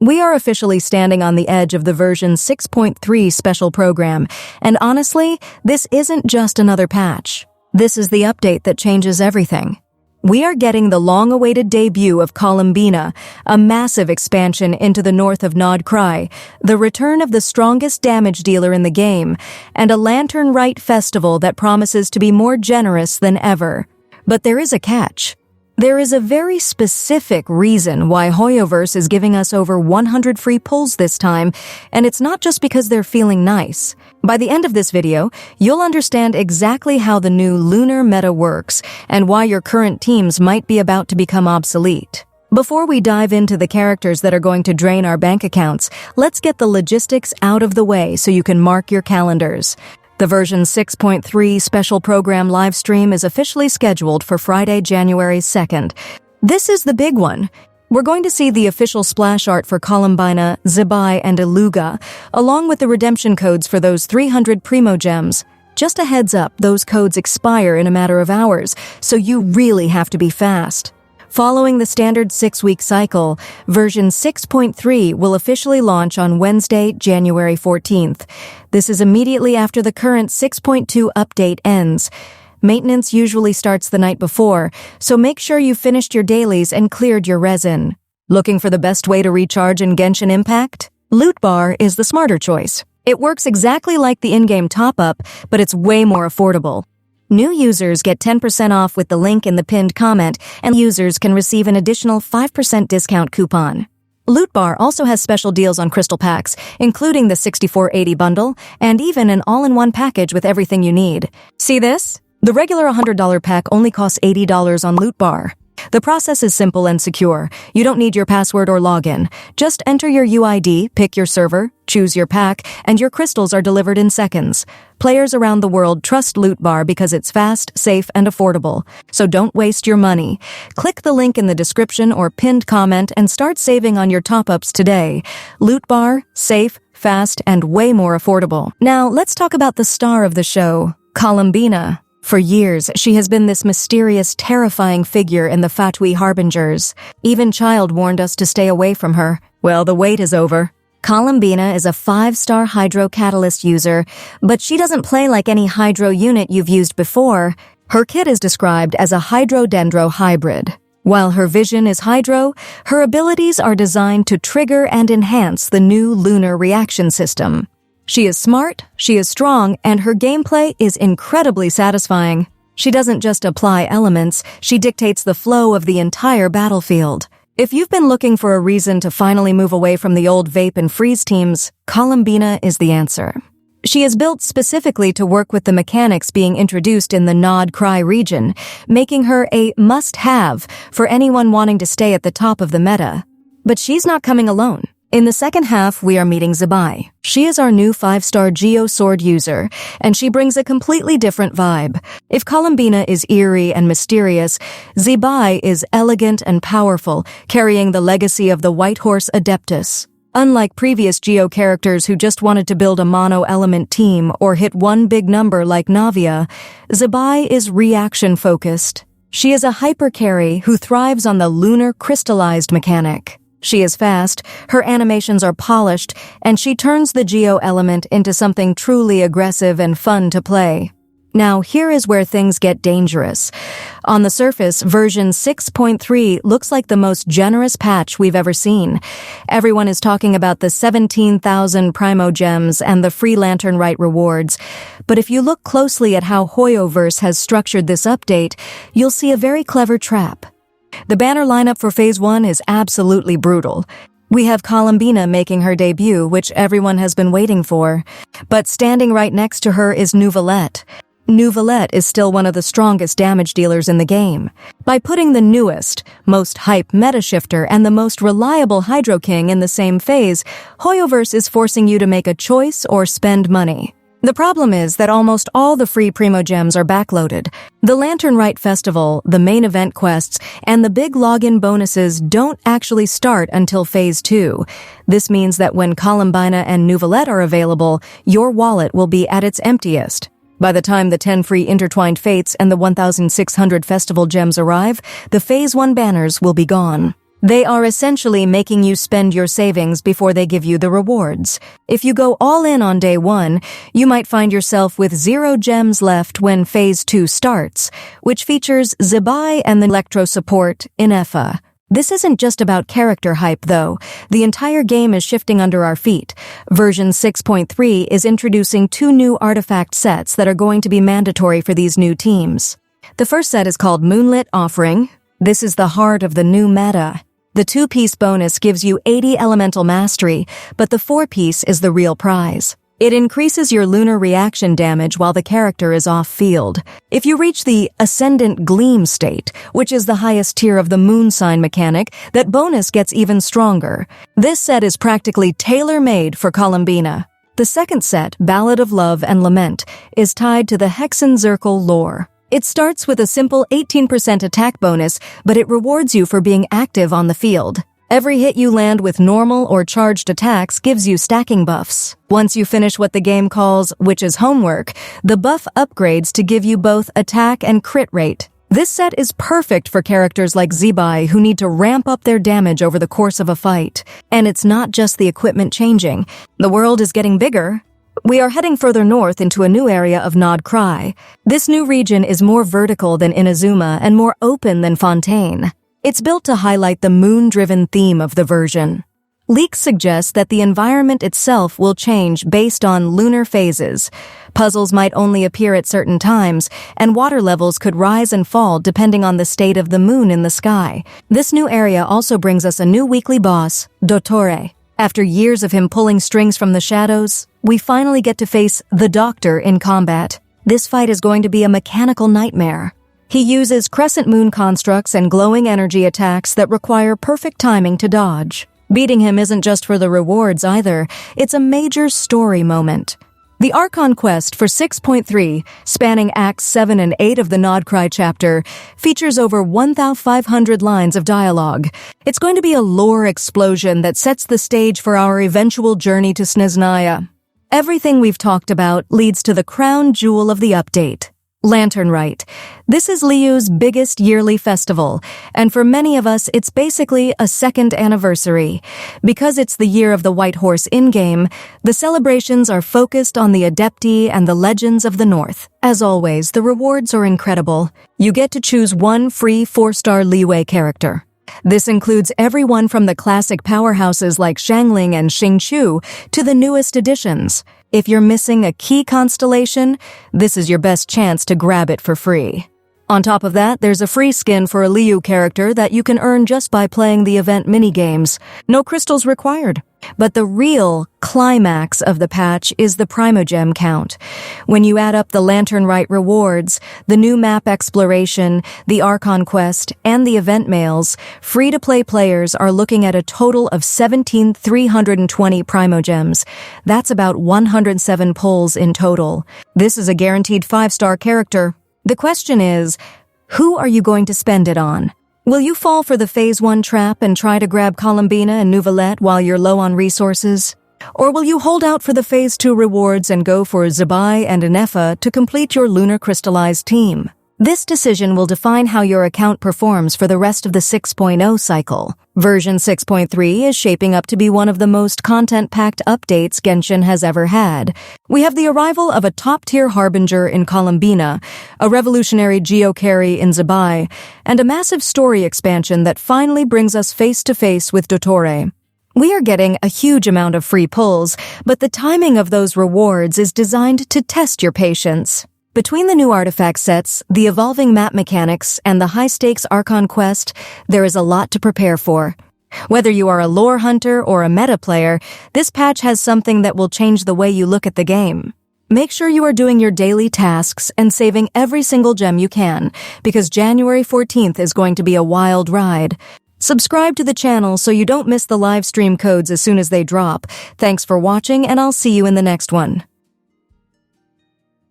We are officially standing on the edge of the version 6.3 special program, and honestly, this isn't just another patch. This is the update that changes everything. We are getting the long-awaited debut of Columbina, a massive expansion into the north of Nod Krai, the return of the strongest damage dealer in the game, and a Lantern Rite festival that promises to be more generous than ever. But there is a catch. There is a very specific reason why Hoyoverse is giving us over 100 free pulls this time, and it's not just because they're feeling nice. By the end of this video, you'll understand exactly how the new Lunar meta works and why your current teams might be about to become obsolete. Before we dive into the characters that are going to drain our bank accounts, let's get the logistics out of the way so you can mark your calendars. The version 6.3 special program livestream is officially scheduled for Friday, January 2nd. This is the big one. We're going to see the official splash art for Columbina, Zibai, and Iluga, along with the redemption codes for those 300 Primogems. Just a heads up, those codes expire in a matter of hours, so you really have to be fast. Following the standard 6-week cycle, version 6.3 will officially launch on Wednesday, January 14th. This is immediately after the current 6.2 update ends. Maintenance usually starts the night before, so make sure you finished your dailies and cleared your resin. Looking for the best way to recharge in Genshin Impact? Loot Bar is the smarter choice. It works exactly like the in-game top-up, but it's way more affordable. New users get 10% off with the link in the pinned comment, and users can receive an additional 5% discount coupon. Loot Bar also has special deals on crystal packs, including the 6480 bundle, and even an all-in-one package with everything you need. See this? The regular $100 pack only costs $80 on Loot Bar. The process is simple and secure. You don't need your password or login. Just enter your UID, pick your server, choose your pack, and your crystals are delivered in seconds. Players around the world trust Loot Bar because it's fast, safe, and affordable. So don't waste your money. Click the link in the description or pinned comment and start saving on your top-ups today. Loot Bar, safe, fast, and way more affordable. Now, let's talk about the star of the show, Columbina. For years, she has been this mysterious, terrifying figure in the Fatui Harbingers. Even Child warned us to stay away from her. Well, the wait is over. Columbina is a 5-star Hydro Catalyst user, but she doesn't play like any Hydro unit you've used before. Her kit is described as a Hydro-Dendro hybrid. While her vision is Hydro, her abilities are designed to trigger and enhance the new Lunar reaction system. She is smart, she is strong, and her gameplay is incredibly satisfying. She doesn't just apply elements, she dictates the flow of the entire battlefield. If you've been looking for a reason to finally move away from the old vape and freeze teams, Columbina is the answer. She is built specifically to work with the mechanics being introduced in the Nod Krai region, making her a must-have for anyone wanting to stay at the top of the meta. But she's not coming alone. In the second half, we are meeting Zibai. She is our new 5-star Geo Sword user, and she brings a completely different vibe. If Columbina is eerie and mysterious, Zibai is elegant and powerful, carrying the legacy of the White Horse Adeptus. Unlike previous Geo characters who just wanted to build a mono-element team or hit one big number like Navia, Zibai is reaction-focused. She is a hyper-carry who thrives on the lunar crystallized mechanic. She is fast, her animations are polished, and she turns the Geo element into something truly aggressive and fun to play. Now, here is where things get dangerous. On the surface, version 6.3 looks like the most generous patch we've ever seen. Everyone is talking about the 17,000 Primogems and the free Lantern Rite rewards. But if you look closely at how Hoyoverse has structured this update, you'll see a very clever trap. The banner lineup for Phase 1 is absolutely brutal. We have Columbina making her debut, which everyone has been waiting for. But standing right next to her is Neuvillette. Neuvillette is still one of the strongest damage dealers in the game. By putting the newest, most hype meta shifter and the most reliable Hydro King in the same phase, Hoyoverse is forcing you to make a choice or spend money. The problem is that almost all the free Primogems are backloaded. The Lantern Rite Festival, the main event quests, and the big login bonuses don't actually start until Phase 2. This means that when Columbina and Neuvillette are available, your wallet will be at its emptiest. By the time the 10 free Intertwined Fates and the 1,600 Festival Gems arrive, the Phase 1 banners will be gone. They are essentially making you spend your savings before they give you the rewards. If you go all in on day 1, you might find yourself with 0 gems left when Phase 2 starts, which features Zibai and the Electro support Inefa. This isn't just about character hype, though. The entire game is shifting under our feet. Version 6.3 is introducing 2 new artifact sets that are going to be mandatory for these new teams. The first set is called Moonlit Offering. This is the heart of the new meta. The 2-piece bonus gives you 80 elemental mastery, but the 4-piece is the real prize. It increases your lunar reaction damage while the character is off-field. If you reach the Ascendant Gleam state, which is the highest tier of the moon sign mechanic, that bonus gets even stronger. This set is practically tailor-made for Columbina. The second set, Ballad of Love and Lament, is tied to the Hexenzirkel lore. It starts with a simple 18% attack bonus, but it rewards you for being active on the field. Every hit you land with normal or charged attacks gives you stacking buffs. Once you finish what the game calls Witch's Homework, the buff upgrades to give you both attack and crit rate. This set is perfect for characters like Zibai who need to ramp up their damage over the course of a fight. And it's not just the equipment changing. The world is getting bigger. We are heading further north into a new area of Nod Krai. This new region is more vertical than Inazuma and more open than Fontaine. It's built to highlight the moon-driven theme of the version. Leaks suggest that the environment itself will change based on lunar phases. Puzzles might only appear at certain times, and water levels could rise and fall depending on the state of the moon in the sky. This new area also brings us a new weekly boss, Dottore. After years of him pulling strings from the shadows, we finally get to face the Doctor in combat. This fight is going to be a mechanical nightmare. He uses crescent moon constructs and glowing energy attacks that require perfect timing to dodge. Beating him isn't just for the rewards either, it's a major story moment. The Archon quest for 6.3, spanning Acts 7 and 8 of the Nod Krai chapter, features over 1,500 lines of dialogue. It's going to be a lore explosion that sets the stage for our eventual journey to Snezhnaya. Everything we've talked about leads to the crown jewel of the update. Lantern Rite. This is Liu's biggest yearly festival, and for many of us it's basically a second anniversary. Because it's the year of the White Horse in-game, the celebrations are focused on the Adepti and the Legends of the North. As always, the rewards are incredible. You get to choose one free 4-star Liyue character. This includes everyone from the classic powerhouses like Xiangling and Xingqiu to the newest additions. If you're missing a key constellation, this is your best chance to grab it for free. On top of that, there's a free skin for a Liu character that you can earn just by playing the event minigames. No crystals required. But the real climax of the patch is the Primogem Count. When you add up the Lantern Rite rewards, the new map exploration, the Archon quest, and the event mails, free-to-play players are looking at a total of 17,320 Primogems. That's about 107 pulls in total. This is a guaranteed 5-star character. The question is, who are you going to spend it on? Will you fall for the Phase 1 trap and try to grab Columbina and Nouvellette while you're low on resources? Or will you hold out for the Phase 2 rewards and go for Zibai and Inefa to complete your lunar crystallized team? This decision will define how your account performs for the rest of the 6.0 cycle. Version 6.3 is shaping up to be one of the most content-packed updates Genshin has ever had. We have the arrival of a top-tier harbinger in Columbina, a revolutionary geocarry in Zibai, and a massive story expansion that finally brings us face-to-face with Dottore. We are getting a huge amount of free pulls, but the timing of those rewards is designed to test your patience. Between the new artifact sets, the evolving map mechanics, and the high-stakes Archon quest, there is a lot to prepare for. Whether you are a lore hunter or a meta player, this patch has something that will change the way you look at the game. Make sure you are doing your daily tasks and saving every single gem you can, because January 14th is going to be a wild ride. Subscribe to the channel so you don't miss the live stream codes as soon as they drop. Thanks for watching, and I'll see you in the next one.